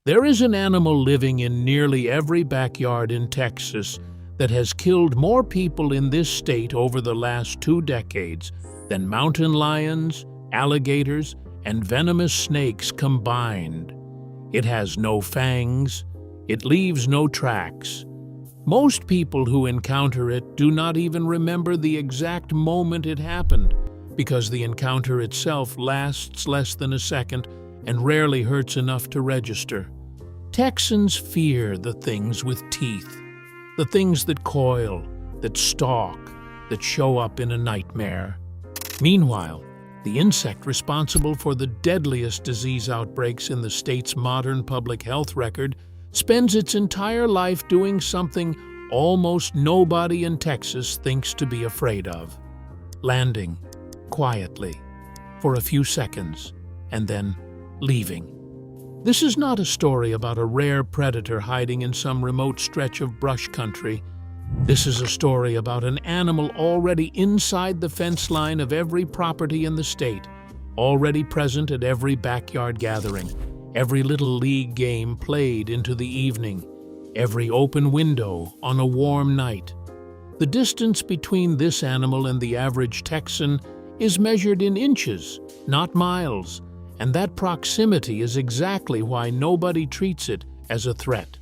There is an animal living in nearly every backyard in Texas that has killed more people in this state over the last 2 decades than mountain lions, alligators, and venomous snakes combined. It has no fangs. It leaves no tracks. Most people who encounter it do not even remember the exact moment it happened, because the encounter itself lasts less than a second and rarely hurts enough to register. Texans fear the things with teeth, the things that coil, that stalk, that show up in a nightmare. Meanwhile, the insect responsible for the deadliest disease outbreaks in the state's modern public health record spends its entire life doing something almost nobody in Texas thinks to be afraid of: landing quietly for a few seconds and then leaving. This is not a story about a rare predator hiding in some remote stretch of brush country. This is a story about an animal already inside the fence line of every property in the state, already present at every backyard gathering, every little league game played into the evening, every open window on a warm night. The distance between this animal and the average Texan is measured in inches, not miles, and that proximity is exactly why nobody treats it as a threat.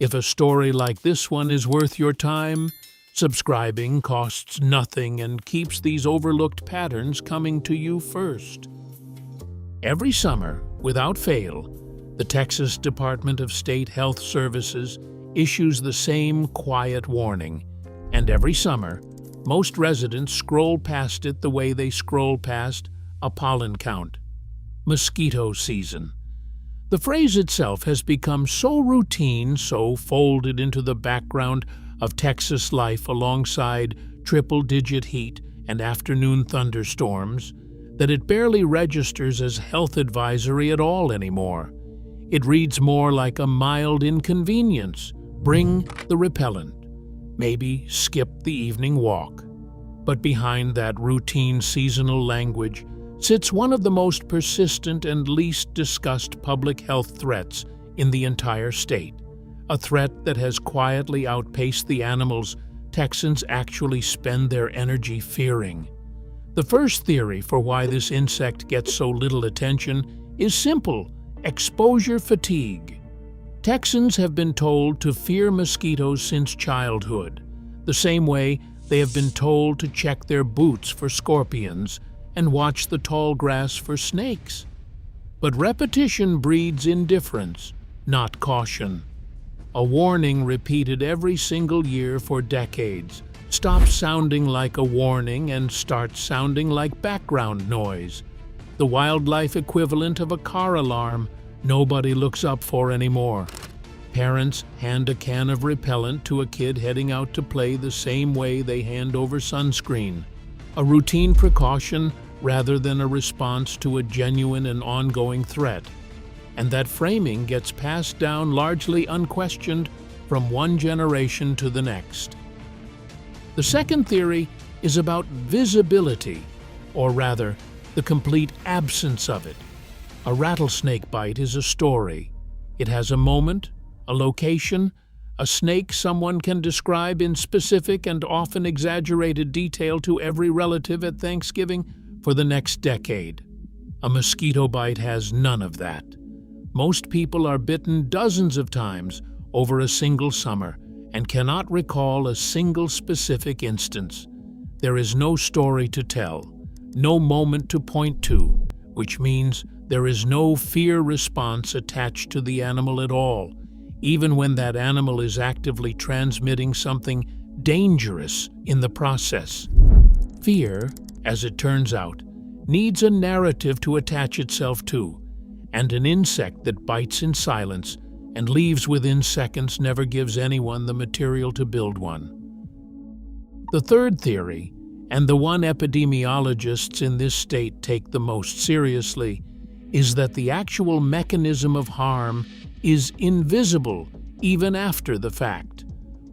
If a story like this one is worth your time, subscribing costs nothing and keeps these overlooked patterns coming to you first. Every summer, without fail, the Texas Department of State Health Services issues the same quiet warning, and every summer, most residents scroll past it the way they scroll past a pollen count: mosquito season. The phrase itself has become so routine, so folded into the background of Texas life alongside triple-digit heat and afternoon thunderstorms, that it barely registers as health advisory at all anymore. It reads more like a mild inconvenience: bring the repellent, maybe skip the evening walk. But behind that routine seasonal language sits one of the most persistent and least discussed public health threats in the entire state, a threat that has quietly outpaced the animals Texans actually spend their energy fearing. The first theory for why this insect gets so little attention is simple: exposure fatigue. Texans have been told to fear mosquitoes since childhood, the same way they have been told to check their boots for scorpions and watch the tall grass for snakes. But repetition breeds indifference, not caution. A warning repeated every single year for decades stops sounding like a warning and starts sounding like background noise, the wildlife equivalent of a car alarm nobody looks up for anymore. Parents hand a can of repellent to a kid heading out to play the same way they hand over sunscreen, a routine precaution rather than a response to a genuine and ongoing threat. And that framing gets passed down largely unquestioned from one generation to the next. The second theory is about visibility, or rather, the complete absence of it. A rattlesnake bite is a story. It has a moment, a location, a snake someone can describe in specific and often exaggerated detail to every relative at Thanksgiving for the next decade. A mosquito bite has none of that. Most people are bitten dozens of times over a single summer and cannot recall a single specific instance. There is no story to tell, no moment to point to, which means there is no fear response attached to the animal at all, even when that animal is actively transmitting something dangerous in the process. Fear, as it turns out, needs a narrative to attach itself to, and an insect that bites in silence and leaves within seconds never gives anyone the material to build one. The third theory, and the one epidemiologists in this state take the most seriously, is that the actual mechanism of harm is invisible even after the fact.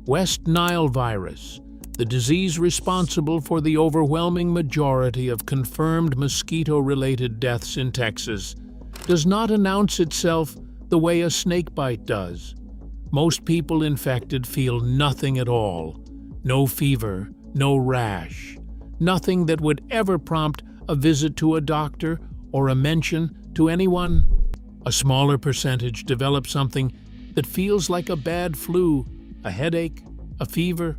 West Nile virus, the disease responsible for the overwhelming majority of confirmed mosquito-related deaths in Texas, does not announce itself the way a snakebite does. Most people infected feel nothing at all. No fever, no rash. Nothing that would ever prompt a visit to a doctor or a mention to anyone. A smaller percentage develop something that feels like a bad flu, a headache, a fever,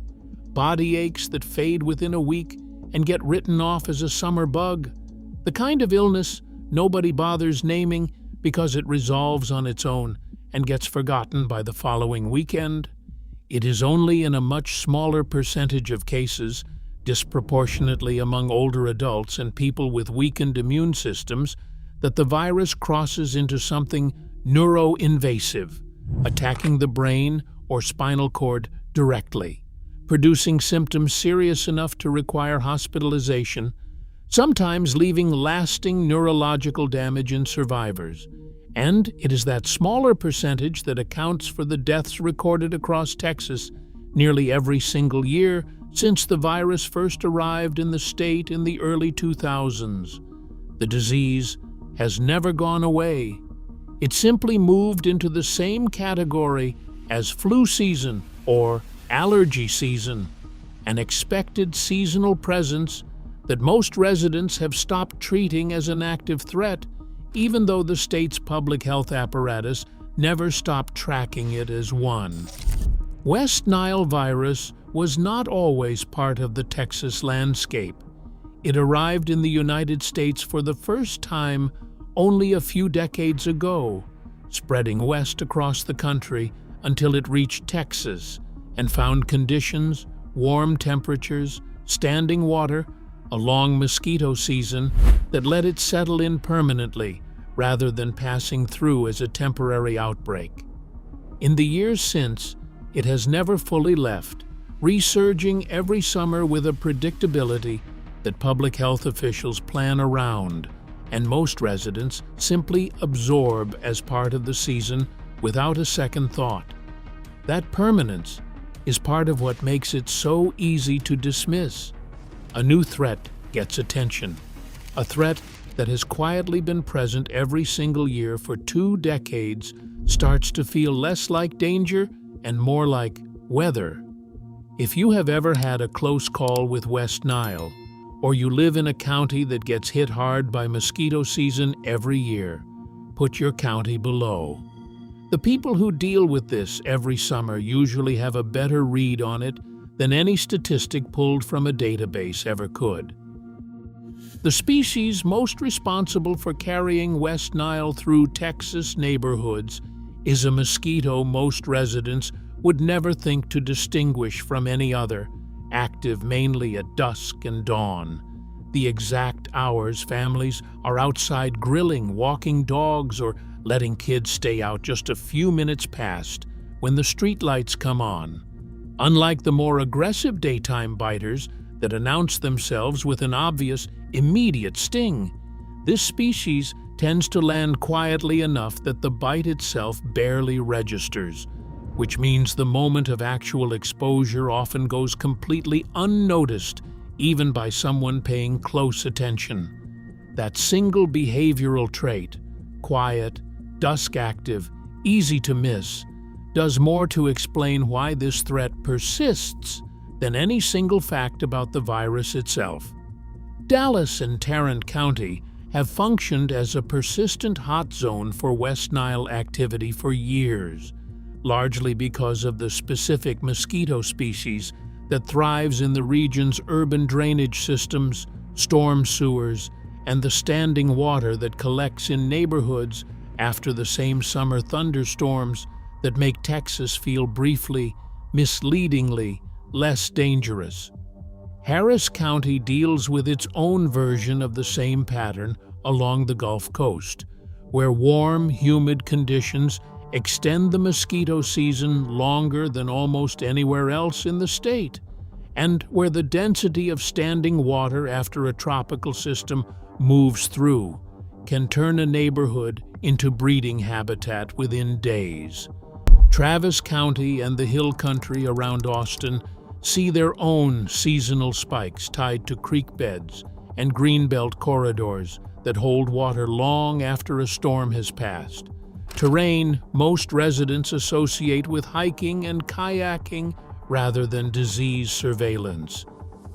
body aches that fade within a week and get written off as a summer bug. The kind of illness nobody bothers naming because it resolves on its own and gets forgotten by the following weekend. It is only in a much smaller percentage of cases, disproportionately among older adults and people with weakened immune systems, that the virus crosses into something neuroinvasive, attacking the brain or spinal cord directly, producing symptoms serious enough to require hospitalization, sometimes leaving lasting neurological damage in survivors. And it is that smaller percentage that accounts for the deaths recorded across Texas nearly every single year since the virus first arrived in the state in the early 2000s. The disease has never gone away. It simply moved into the same category as flu season or allergy season, an expected seasonal presence that most residents have stopped treating as an active threat, even though the state's public health apparatus never stopped tracking it as one. West Nile virus was not always part of the Texas landscape. It arrived in the United States for the first time only a few decades ago, spreading west across the country until it reached Texas and found conditions, warm temperatures, standing water, a long mosquito season that let it settle in permanently rather than passing through as a temporary outbreak. In the years since, it has never fully left, resurging every summer with a predictability that public health officials plan around, and most residents simply absorb as part of the season without a second thought. That permanence is part of what makes it so easy to dismiss. A new threat gets attention, a threat that has quietly been present every single year for 2 decades starts to feel less like danger and more like weather. If you have ever had a close call with West Nile, or you live in a county that gets hit hard by mosquito season every year, put your county below. The people who deal with this every summer usually have a better read on it than any statistic pulled from a database ever could. The species most responsible for carrying West Nile through Texas neighborhoods is a mosquito most residents would never think to distinguish from any other, active mainly at dusk and dawn, the exact hours families are outside grilling, walking dogs, or letting kids stay out just a few minutes past when the streetlights come on. Unlike the more aggressive daytime biters that announce themselves with an obvious, immediate sting, this species tends to land quietly enough that the bite itself barely registers, which means the moment of actual exposure often goes completely unnoticed, even by someone paying close attention. That single behavioral trait, quiet, dusk active, easy to miss, does more to explain why this threat persists than any single fact about the virus itself. Dallas and Tarrant County have functioned as a persistent hot zone for West Nile activity for years, largely because of the specific mosquito species that thrives in the region's urban drainage systems, storm sewers, and the standing water that collects in neighborhoods after the same summer thunderstorms that make Texas feel briefly, misleadingly, less dangerous. Harris County deals with its own version of the same pattern along the Gulf Coast, where warm, humid conditions extend the mosquito season longer than almost anywhere else in the state, and where the density of standing water after a tropical system moves through can turn a neighborhood into breeding habitat within days. Travis County and the hill country around Austin see their own seasonal spikes tied to creek beds and greenbelt corridors that hold water long after a storm has passed, terrain most residents associate with hiking and kayaking rather than disease surveillance.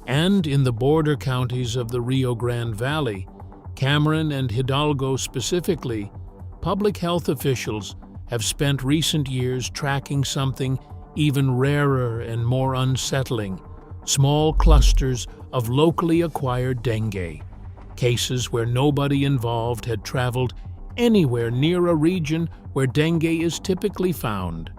And in the border counties of the Rio Grande Valley, Cameron and Hidalgo specifically, public health officials have spent recent years tracking something even rarer and more unsettling: small clusters of locally acquired dengue, cases where nobody involved had traveled anywhere near a region where dengue is typically found,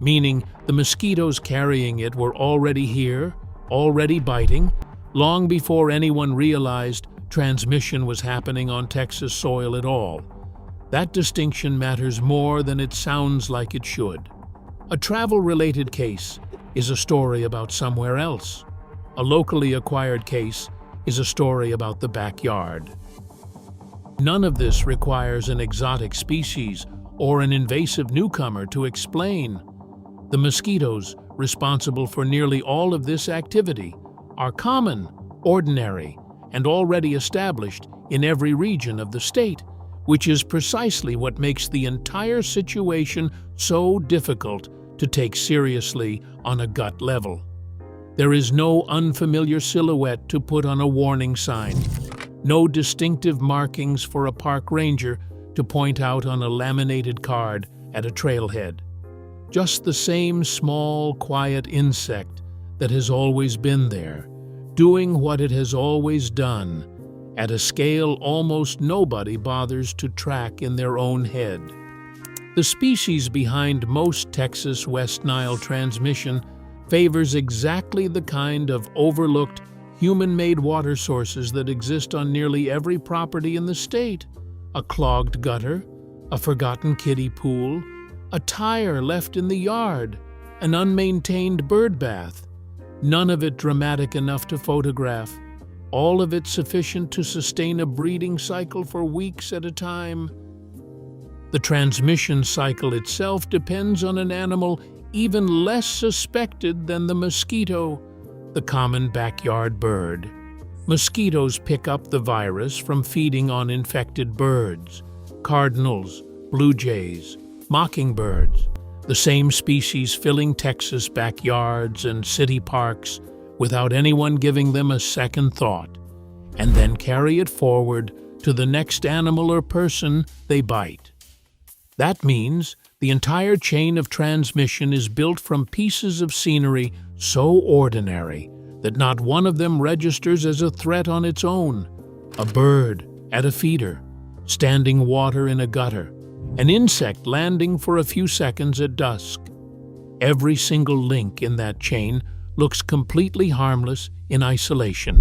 meaning the mosquitoes carrying it were already here, already biting, long before anyone realized transmission was happening on Texas soil at all. That distinction matters more than it sounds like it should. A travel-related case is a story about somewhere else. A locally acquired case is a story about the backyard. None of this requires an exotic species or an invasive newcomer to explain. The mosquitoes responsible for nearly all of this activity are common, ordinary, and already established in every region of the state, which is precisely what makes the entire situation so difficult to take seriously on a gut level. There is no unfamiliar silhouette to put on a warning sign, no distinctive markings for a park ranger to point out on a laminated card at a trailhead. Just the same small, quiet insect that has always been there, doing what it has always done, at a scale almost nobody bothers to track in their own head. The species behind most Texas West Nile transmission favors exactly the kind of overlooked, human-made water sources that exist on nearly every property in the state: a clogged gutter, a forgotten kiddie pool, a tire left in the yard, an unmaintained birdbath. None of it dramatic enough to photograph, all of it sufficient to sustain a breeding cycle for weeks at a time. The transmission cycle itself depends on an animal even less suspected than the mosquito, the common backyard bird. Mosquitoes pick up the virus from feeding on infected birds: cardinals, blue jays, mockingbirds, the same species filling Texas backyards and city parks without anyone giving them a second thought, and then carry it forward to the next animal or person they bite. That means the entire chain of transmission is built from pieces of scenery so ordinary that not one of them registers as a threat on its own: a bird at a feeder, standing water in a gutter, an insect landing for a few seconds at dusk. Every single link in that chain looks completely harmless in isolation,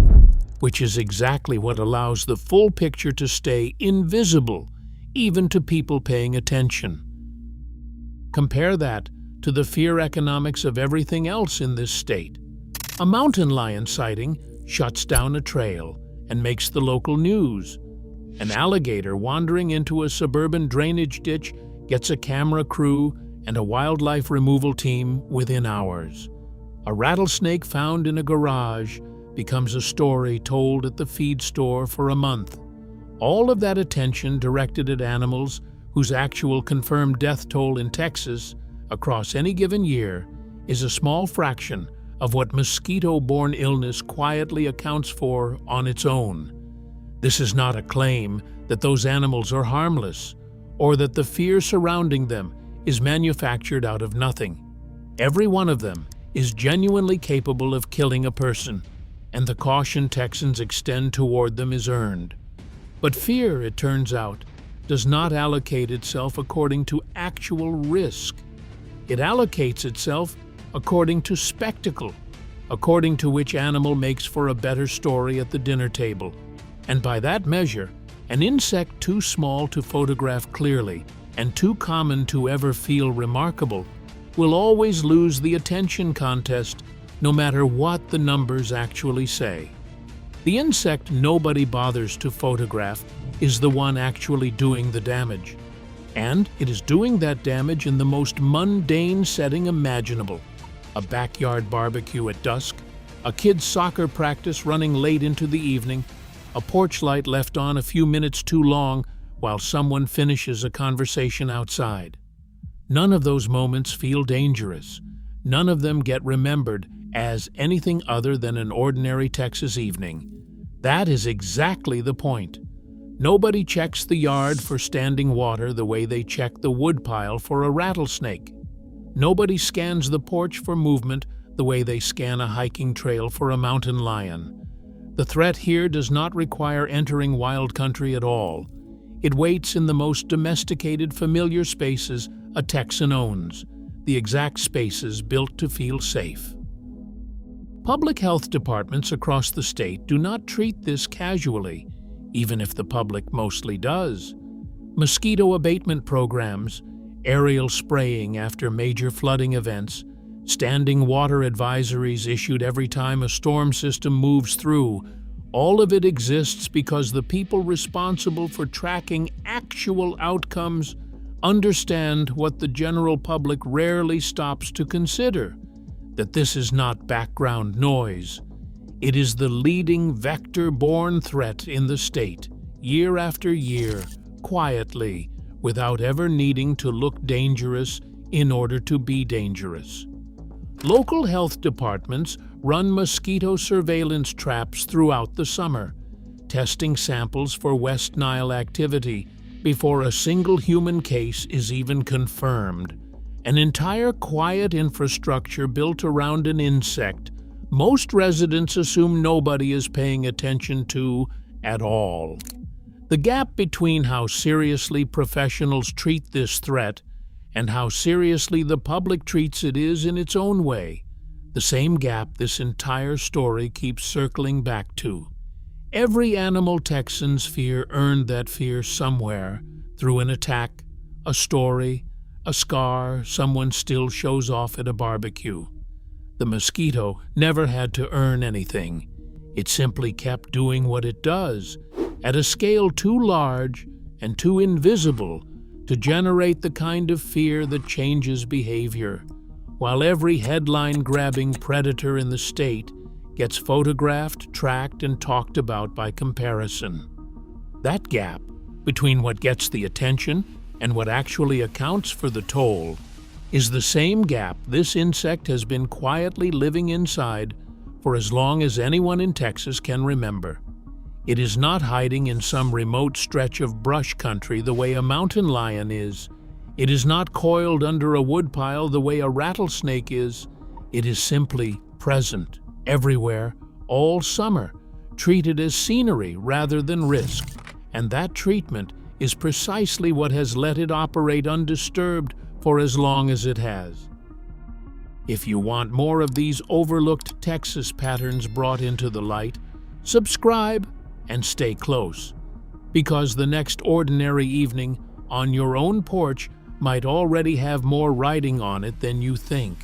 which is exactly what allows the full picture to stay invisible, even to people paying attention. Compare that to the fear economics of everything else in this state. A mountain lion sighting shuts down a trail and makes the local news. An alligator wandering into a suburban drainage ditch gets a camera crew and a wildlife removal team within hours. A rattlesnake found in a garage becomes a story told at the feed store for a month. All of that attention directed at animals whose actual confirmed death toll in Texas across any given year is a small fraction of what mosquito-borne illness quietly accounts for on its own. This is not a claim that those animals are harmless or that the fear surrounding them is manufactured out of nothing. Every one of them is genuinely capable of killing a person, and the caution Texans extend toward them is earned. But fear, it turns out, does not allocate itself according to actual risk. It allocates itself according to spectacle, according to which animal makes for a better story at the dinner table. And by that measure, an insect too small to photograph clearly and too common to ever feel remarkable will always lose the attention contest, no matter what the numbers actually say. The insect nobody bothers to photograph is the one actually doing the damage. And it is doing that damage in the most mundane setting imaginable: a backyard barbecue at dusk, a kid's soccer practice running late into the evening, a porch light left on a few minutes too long while someone finishes a conversation outside. None of those moments feel dangerous. None of them get remembered as anything other than an ordinary Texas evening. That is exactly the point. Nobody checks the yard for standing water the way they check the woodpile for a rattlesnake. Nobody scans the porch for movement the way they scan a hiking trail for a mountain lion. The threat here does not require entering wild country at all. It waits in the most domesticated, familiar spaces a Texan owns, the exact spaces built to feel safe. Public health departments across the state do not treat this casually, even if the public mostly does. Mosquito abatement programs, aerial spraying after major flooding events, standing water advisories issued every time a storm system moves through, all of it exists because the people responsible for tracking actual outcomes understand what the general public rarely stops to consider, that this is not background noise. It is the leading vector-borne threat in the state, year after year, quietly, without ever needing to look dangerous in order to be dangerous. Local health departments run mosquito surveillance traps throughout the summer, testing samples for West Nile activity before a single human case is even confirmed. An entire quiet infrastructure built around an insect most residents assume nobody is paying attention to at all. The gap between how seriously professionals treat this threat and how seriously the public treats it is in its own way, the same gap this entire story keeps circling back to. Every animal Texans fear earned that fear somewhere, through an attack, a story, a scar someone still shows off at a barbecue. The mosquito never had to earn anything. It simply kept doing what it does, at a scale too large and too invisible to generate the kind of fear that changes behavior, while every headline-grabbing predator in the state gets photographed, tracked, and talked about by comparison. That gap between what gets the attention and what actually accounts for the toll is the same gap this insect has been quietly living inside for as long as anyone in Texas can remember. It is not hiding in some remote stretch of brush country the way a mountain lion is. It is not coiled under a woodpile the way a rattlesnake is. It is simply present, everywhere, all summer, treated as scenery rather than risk. And that treatment is precisely what has let it operate undisturbed for as long as it has. If you want more of these overlooked Texas patterns brought into the light, subscribe and stay close, because the next ordinary evening on your own porch might already have more writing on it than you think.